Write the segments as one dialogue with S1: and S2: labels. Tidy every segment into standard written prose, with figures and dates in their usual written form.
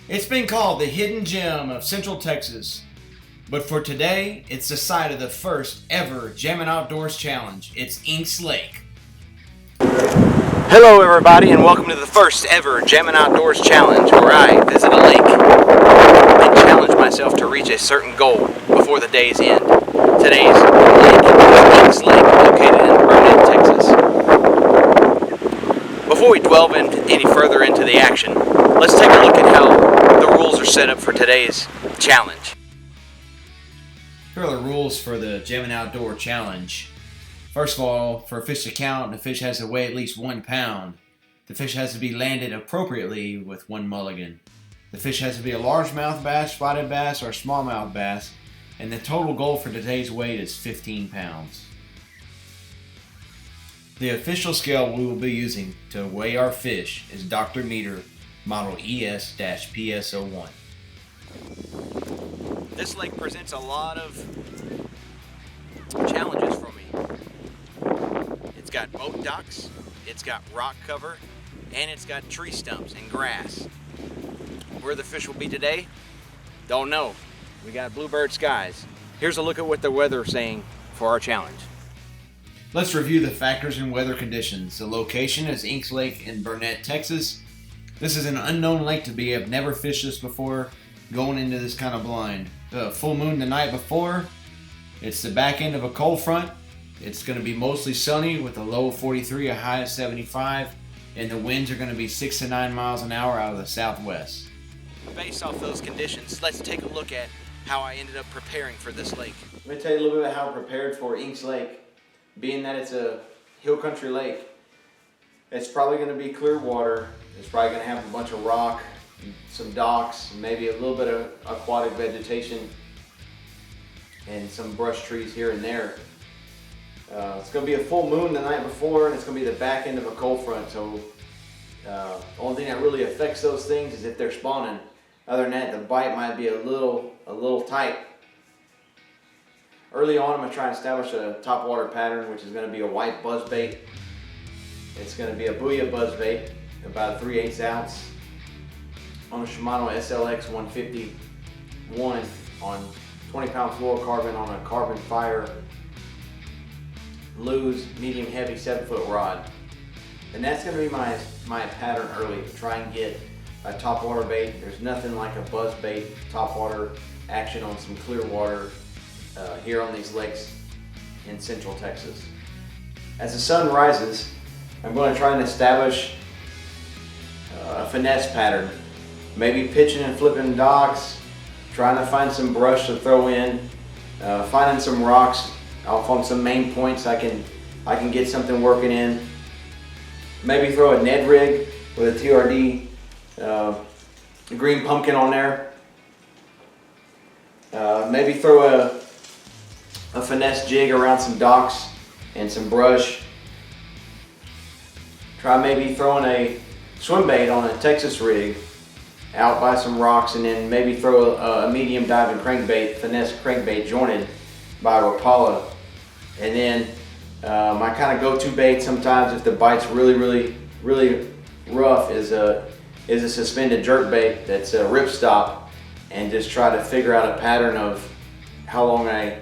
S1: It's been called the hidden gem of Central Texas, but for today, it's the site of the first ever Jammin Outdoors challenge. It's Inks Lake. Hello everybody, and welcome to the first ever Jammin Outdoors challenge, where I visit a lake and challenge myself to reach a certain goal before the day's end. Today's lake is Inks Lake, located in Burnett, Texas. Before we delve any further into the action, let's take a look at how the rules are set up for today's challenge. Here are the rules for the Jammin Outdoor challenge. First of all, for a fish to count, the fish has to weigh at least 1 pound. The fish has to be landed appropriately with 1 mulligan. The fish has to be a largemouth bass, spotted bass, or smallmouth bass, and the total goal for today's weight is 15 pounds. The official scale we will be using to weigh our fish is Dr. Meter Model ES-PS01. This lake presents a lot of challenges for me. It's got boat docks, it's got rock cover, and it's got tree stumps and grass. Where the fish will be today? Don't know. We got bluebird skies. Here's a look at what the weather is saying for our challenge. Let's review the factors and weather conditions. The location is Inks Lake in Burnett, Texas. This is an unknown lake to me. I've never fished this before going into this kind of blind. The full moon the night before. It's the back end of a cold front. It's going to be mostly sunny with a low of 43, a high of 75, and the winds are going to be 6 to 9 miles an hour out of the southwest. Based off those conditions, let's take a look at how I ended up preparing for this lake. Let me tell you a little bit about how I prepared for Inks Lake. Being that it's a hill country lake, it's probably going to be clear water. It's probably going to have a bunch of rock, some docks, maybe a little bit of aquatic vegetation, and some brush trees here and there. It's going to be a full moon the night before, and it's going to be the back end of a cold front. So the only thing that really affects those things is if they're spawning. Other than that, the bite might be a little tight. Early on, I'm going to try and establish a topwater pattern, which is going to be a white buzzbait. It's going to be a Booyah buzzbait, about 3/8 ounce, on a Shimano SLX 151 on 20-pound fluorocarbon on a carbon fire loose medium heavy 7-foot rod. And that's going to be my pattern early, to try and get a topwater bait. There's nothing like a buzzbait topwater action on some clear water here on these lakes in Central Texas. As the sun rises, I'm going to try and establish a finesse pattern. Maybe pitching and flipping docks, trying to find some brush to throw in, finding some rocks off on some main points I can get something working in. Maybe throw a Ned rig with a TRD green pumpkin on there. Maybe throw a finesse jig around some docks and some brush. Try maybe throwing a swim bait on a Texas rig out by some rocks, and then maybe throw a medium diving crankbait, finesse crankbait jointed by Rapala. And then my kind of go-to bait sometimes if the bite's really rough is a suspended jerk bait that's a ripstop, and just try to figure out a pattern of how long I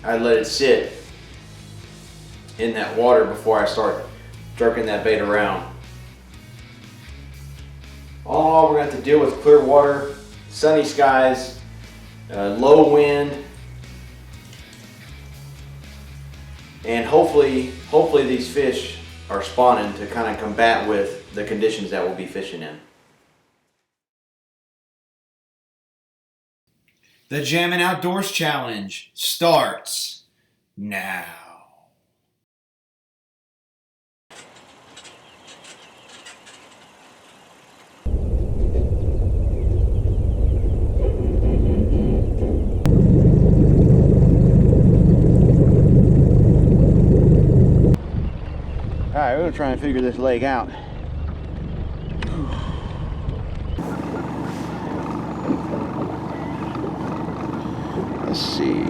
S1: let it sit in that water before I start jerking that bait around. All in all, we're going to have to deal with clear water, sunny skies, low wind, and hopefully these fish are spawning to kind of combat with the conditions that we'll be fishing in. The Jammin Outdoors challenge starts now. Alright, we're going to try and figure this lake out. Let's see.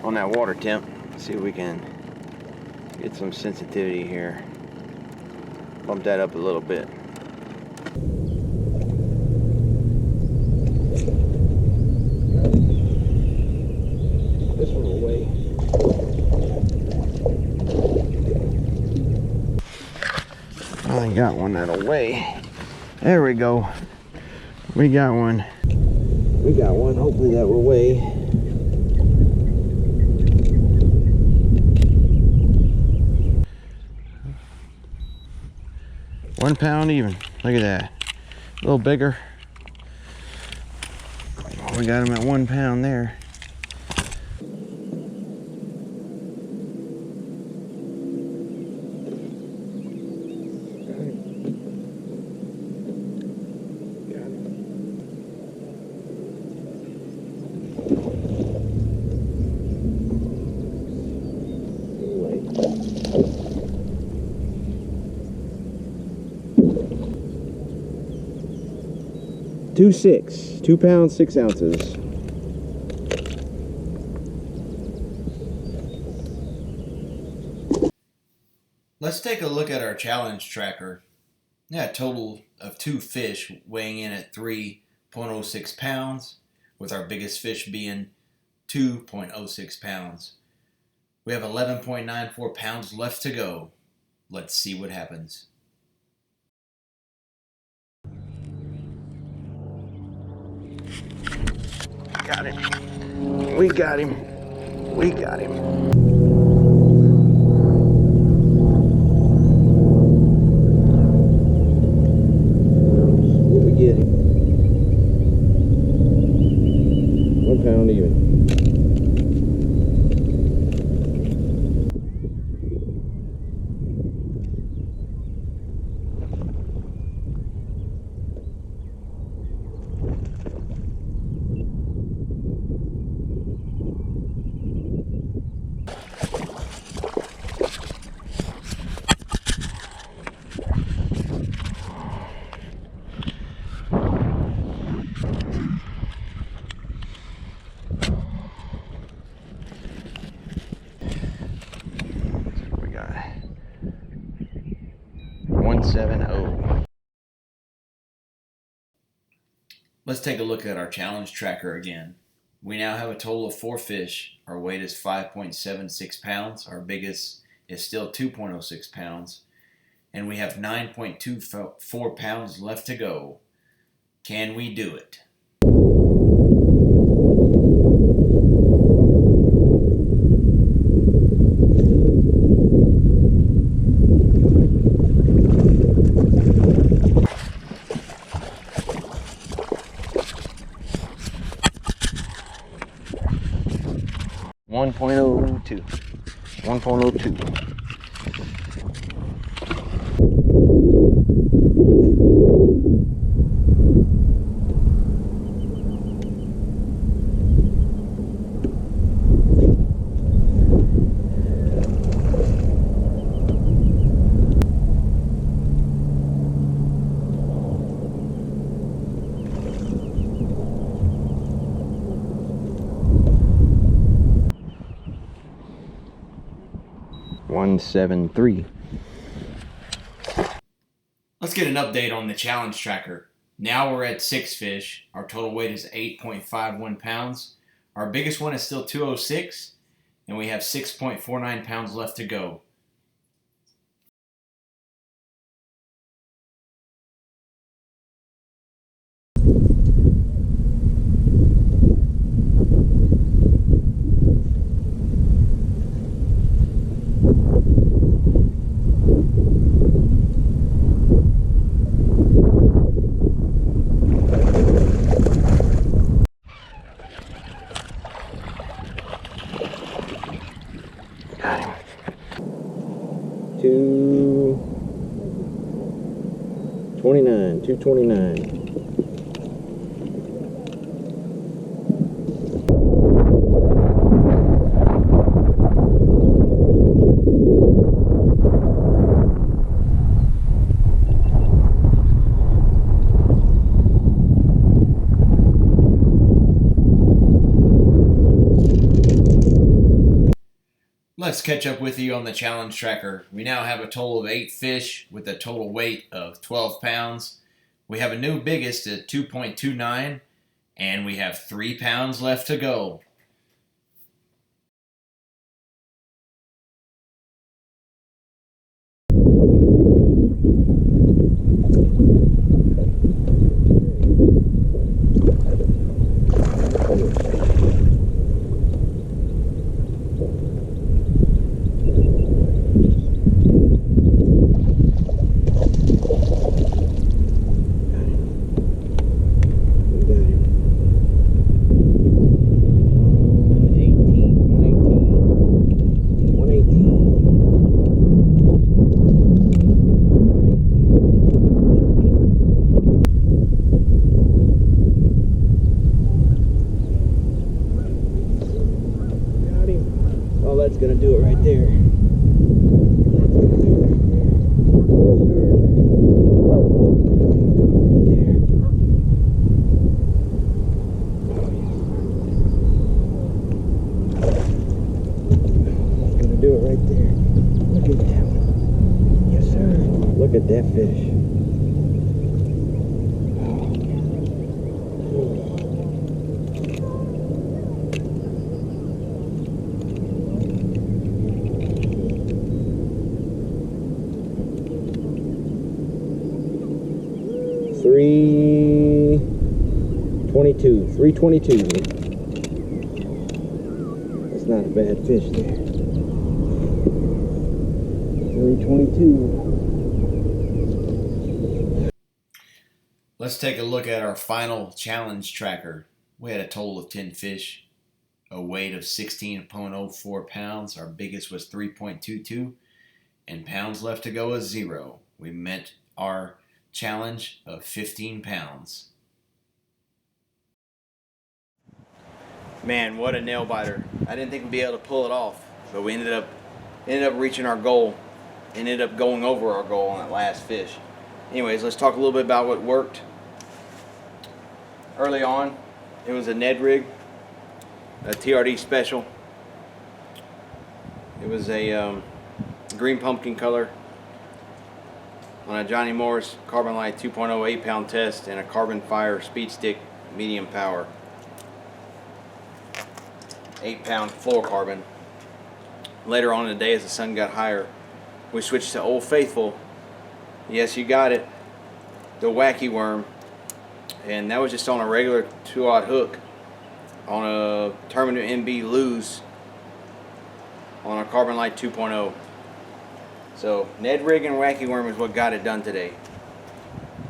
S1: On that water temp, see if we can Get some sensitivity here. Bump that up a little bit. This one away. I got one that'll weigh. There we go. We got one. We got one. Hopefully that will weigh. £1 even. Look at that. A little bigger. We got him at £1 there. £2 6 ounces. Let's take a look at our challenge tracker. Yeah, a total of 2 fish weighing in at 3.06 pounds, with our biggest fish being 2.06 pounds. We have 11.94 pounds left to go. Let's see what happens. Got him. We got him. We got him. What we get? £1 even. We got 170. Let's take a look at our challenge tracker again. We now have a total of 4 fish. Our weight is 5.76 pounds. Our biggest is still 2.06 pounds. And we have 9.24 pounds left to go. Can we do it? .02. 1.02. .173. Let's get an update on the challenge tracker. Now we're at 6 fish. Our total weight is 8.51 pounds. Our biggest one is still 206, and we have 6.49 pounds left to go. Got him. 229. Let's catch up with you on the challenge tracker. We now have a total of 8 fish with a total weight of 12 pounds. We have a new biggest at 2.29, and we have 3 pounds left to go.
S2: That's gonna do it right there. That's gonna do it right there. Look at that one. Yes, sir. Look at that fish. $3.22. That's not a bad fish there. $3.22.
S1: Let's take a look at our final challenge tracker. We had a total of 10 fish, a weight of 16.04 pounds. Our biggest was 3.22, and pounds left to go is 0. We met our challenge of 15 pounds. Man, what a nail biter. I didn't think we'd be able to pull it off, but we ended up reaching our goal, ended up going over our goal on that last fish. Anyways, let's talk a little bit about what worked. Early on, it was a Ned rig, a TRD special. It was a green pumpkin color on a Johnny Morris Carbon Light 2.0 8-pound test and a Carbon Fire Speed Stick medium power 8-pound fluorocarbon. Later on in the day, as the sun got higher, we switched to Old Faithful. Yes, you got it, the wacky worm, and that was just on a regular 2/0 hook on a Terminal MB Lose on a Carbon Light 2.0. So Ned rig and wacky worm is what got it done today.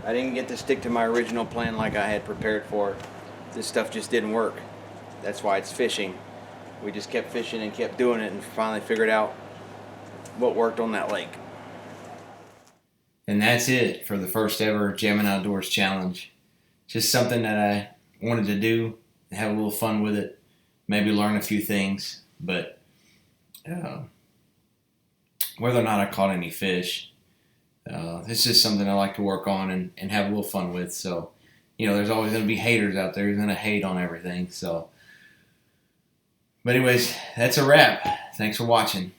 S1: I didn't get to stick to my original plan like I had prepared for. This stuff just didn't work. That's why it's fishing. We just kept fishing and kept doing it and finally figured out what worked on that lake. And that's it for the first ever Jammin Outdoors challenge. Just something that I wanted to do, have a little fun with it, maybe learn a few things, but whether or not I caught any fish, it's just something I like to work on and have a little fun with. So, there's always going to be haters out there who's going to hate on everything. So, but anyways, that's a wrap. Thanks for watching.